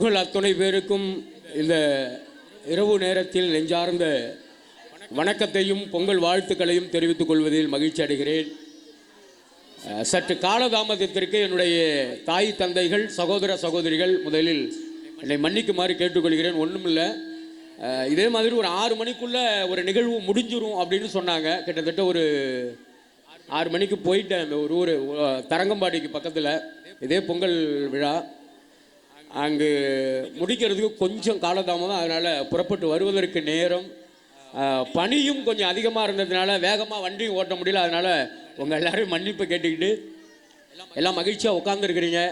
உங்கள் அத்துணை பேருக்கும் இந்த இரவு நேரத்தில் நெஞ்சார்ந்த வணக்கத்தையும் பொங்கல் வாழ்த்துக்களையும் தெரிவித்துக் கொள்வதில் மகிழ்ச்சி அடைகிறேன். சற்று காலதாமதத்திற்கு என்னுடைய தாய் தந்தைகள் சகோதர சகோதரிகள் முதலில் என்னை மன்னிக்குமாறு கேட்டுக்கொள்கிறேன். ஒன்றும் இல்லை, இதே மாதிரி ஒரு 6 மணிக்குள்ளே ஒரு நிகழ்வு முடிஞ்சிரும் அப்படின்னு சொன்னாங்க. கிட்டத்தட்ட ஒரு 6 மணிக்கு போயிட்டேன். அந்த ஒரு ஊர் தரங்கம்பாடிக்கு பக்கத்தில் இதே பொங்கல் விழா அங்கு முடிக்கிறதுக்கு கொஞ்சம் காலதாமதம். அதனால் புறப்பட்டு வருவதற்கு நேரம், பனியும் கொஞ்சம் அதிகமாக இருந்ததுனால வேகமாக வண்டியும் ஓட்ட முடியல. அதனால் உங்கள் எல்லோரும் மன்னிப்பு கேட்டுக்கிட்டு எல்லாம் மகிழ்ச்சியாக உட்காந்துருக்கிறீங்க.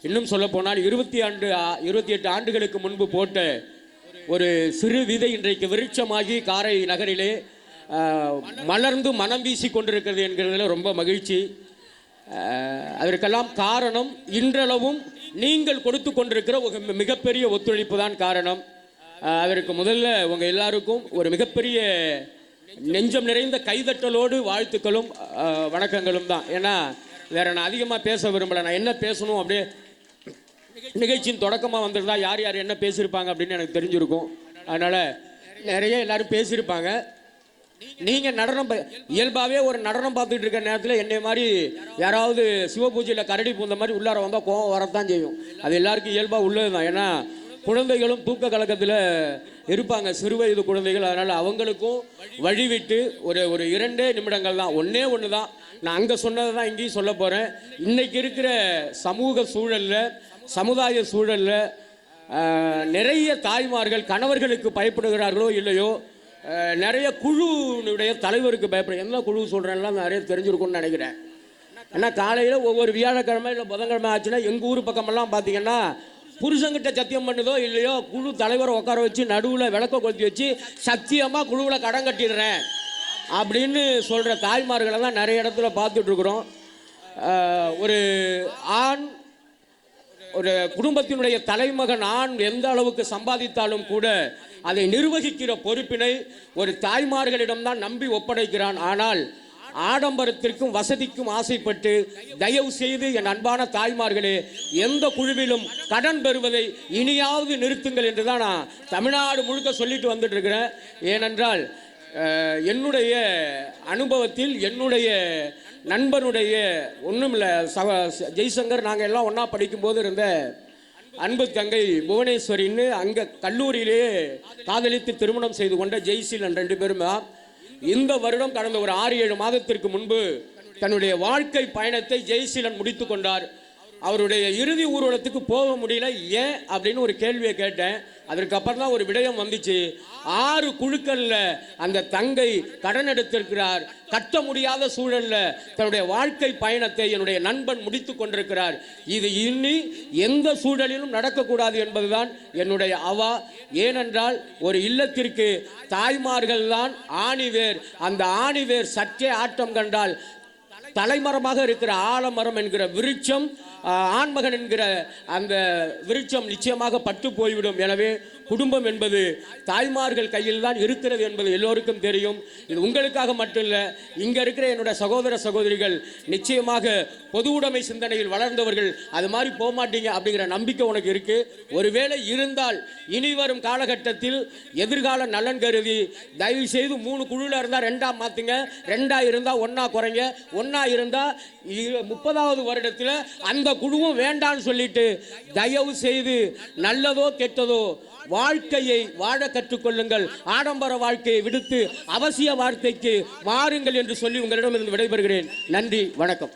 இன்னும் சொல்லப்போனால் 28 ஆண்டுகளுக்கு முன்பு போட்ட ஒரு சிறு விதை இன்றைக்கு விருட்சமாகி காரை நகரிலே மலர்ந்து மனம் வீசி கொண்டிருக்கிறது என்கிறதுல ரொம்ப மகிழ்ச்சி. அதற்கெல்லாம் காரணம் இன்றளவும் நீங்கள் கொடுத்து கொண்டிருக்கிற ஒரு மிகப்பெரிய ஒத்துழைப்பு தான் காரணம். அதற்கு முதல்ல உங்கள் எல்லாருக்கும் ஒரு மிகப்பெரிய நெஞ்சம் நிறைந்த கைதட்டலோடு வாழ்த்துக்களும் வணக்கங்களும் தான். ஏன்னா வேற நான் அதிகமாக பேச விரும்பலை. நான் என்ன பேசணும் அப்படியே நிகழ்ச்சியின் தொடக்கமாக வந்துருந்தா யார் யார் என்ன பேசியிருப்பாங்க அப்படின்னு எனக்கு தெரிஞ்சிருக்கும். அதனால் நிறைய எல்லாரும் பேசியிருப்பாங்க. நீங்கள் நடனம் இயல்பாகவே ஒரு நடனம் பார்த்துட்டு இருக்கிற நேரத்தில் என்னை மாதிரி யாராவது சிவபூஜையில் கரடி பூந்த மாதிரி உள்ளார வந்தால் கோவம் வரத்தான் செய்யும். அது எல்லாருக்கும் இயல்பாக உள்ளது தான். ஏன்னா குழந்தைகளும் தூக்க கலக்கத்தில் இருப்பாங்க, சிறு வயது குழந்தைகள். அதனால் அவங்களுக்கும் வழிவிட்டு ஒரு 2 நிமிடங்கள் தான், ஒன்று தான். நான் அங்கே சொன்னதை தான் இங்கேயும் சொல்ல போகிறேன். இன்றைக்கி இருக்கிற சமூக சூழலில், சமுதாய சூழலில் நிறைய தாய்மார்கள் கணவர்களுக்கு பயப்படுகிறார்களோ இல்லையோ, நிறைய குழுனுடைய தலைவருக்கு பயப்பட. என்ன குழு சொல்கிறேன்லாம் நிறைய தெரிஞ்சிருக்கும்னு நினைக்கிறேன். ஏன்னா காலையில் ஒவ்வொரு வியாழக்கிழமை இல்லை புதன்கிழமை ஆச்சுன்னா எங்கள் ஊர் பக்கமெல்லாம் பார்த்தீங்கன்னா புருஷங்கிட்ட சத்தியம் பண்ணுதோ இல்லையோ குழு தலைவரை உட்கார வச்சு நடுவில் விளக்க கொளுத்தி வச்சு சத்தியமாக குழுவில் கடன் கட்டிடுறேன் அப்படின்னு சொல்கிற தாய்மார்களை தான் நிறைய இடத்துல பார்த்துட்ருக்குறோம். ஒரு ஆண், ஒரு குடும்பத்தினுடைய தலைமகன் ஆண் எந்த அளவுக்கு சம்பாதித்தாலும் கூட அதை நிர்வகிக்கிற பொறுப்பினை ஒரு தாய்மார்களிடம்தான் நம்பி ஒப்படைக்கிறான். ஆனால் ஆடம்பரத்திற்கும் வசதிக்கும் ஆசைப்பட்டு தயவு செய்து என் அன்பான தாய்மார்களே, எந்த குழுவிலும் கடன் பெறுவதை இனியாவது நிறுத்துங்கள் என்று தான் நான் தமிழ்நாடு முழுக்க சொல்லிட்டு வந்துட்டு இருக்கிறேன். ஏனென்றால் என்னுடைய அனுபவத்தில் என்னுடைய நண்பனுடைய ஒன்றுமில்லை ஜெய்சங்கர், நாங்கள் எல்லாம் ஒன்றா படிக்கும்போது இருந்த அன்பு தங்கை புவனேஸ்வரின்னு அங்கே கல்லூரியிலேயே காதலித்து திருமணம் செய்து கொண்ட ஜெய்சீலன் 2 பேரும் தான் இந்த வருடம் கடந்த ஒரு 6-7 மாதத்திற்கு முன்பு தன்னுடைய வாழ்க்கை பயணத்தை ஜெய்சீலன் முடித்து கொண்டார். அவருடைய இறுதி ஊர்வலத்துக்கு போக முடியல, ஏன் அப்படின்னு ஒரு கேள்வியை கேட்டேன். அதற்கப்புறம் தான் ஒரு விடயம் வந்துச்சு. 6 குழுக்களில் அந்த தங்கை கடன் எடுத்திருக்கிறார். கட்ட முடியாத சூழலில் தன்னுடைய வாழ்க்கை பயணத்தை என்னுடைய நண்பன் முடித்து கொண்டிருக்கிறார். இது இனி எந்த சூழலிலும் நடக்கக்கூடாது என்பதுதான் என்னுடைய அவா. ஏனென்றால் ஒரு இல்லத்திற்கு தாய்மார்கள் தான் ஆணிவேர். அந்த ஆணிவேர் சற்றே ஆட்டம் கண்டால் தலைமரமாக இருக்கிற ஆலமரம் என்கிற விருட்சம், ஆண்மகன் என்கிற அந்த விருட்சம் நிச்சயமாக பட்டு போய்விடும். எனவே குடும்பம் என்பது தாய்மார்கள் கையில் தான் இருக்கிறது என்பது எல்லோருக்கும் தெரியும். இது உங்களுக்காக மட்டும் இல்லை, இங்கே இருக்கிற என்னுடைய சகோதர சகோதரிகள் நிச்சயமாக பொது உடைமை சிந்தனையில் வளர்ந்தவர்கள். அது மாதிரி போக மாட்டீங்க அப்படிங்கிற நம்பிக்கை உனக்கு இருக்குது. ஒருவேளை இருந்தால் இனி வரும் காலகட்டத்தில் எதிர்கால நலன் கருதி தயவு செய்து 3 குழுவில் இருந்தால் 2ஆ மாற்றுங்க, 2ஆ இருந்தால் 1ஆ குறைங்க, 1ஆ இருந்தால் 30வது வருடத்தில் அந்த குழுவும் வேண்டான்னு சொல்லிட்டு தயவு செய்து நல்லதோ கெட்டதோ வாழ்க்கையை வாழ கற்றுக்கொள்ளுங்கள். ஆடம்பர வாழ்க்கையை விடுத்து அவசிய வாழ்க்கைக்கு மாறுங்கள் என்று சொல்லி உங்களிடமிருந்து விடைபெறுகிறேன். நன்றி, வணக்கம்.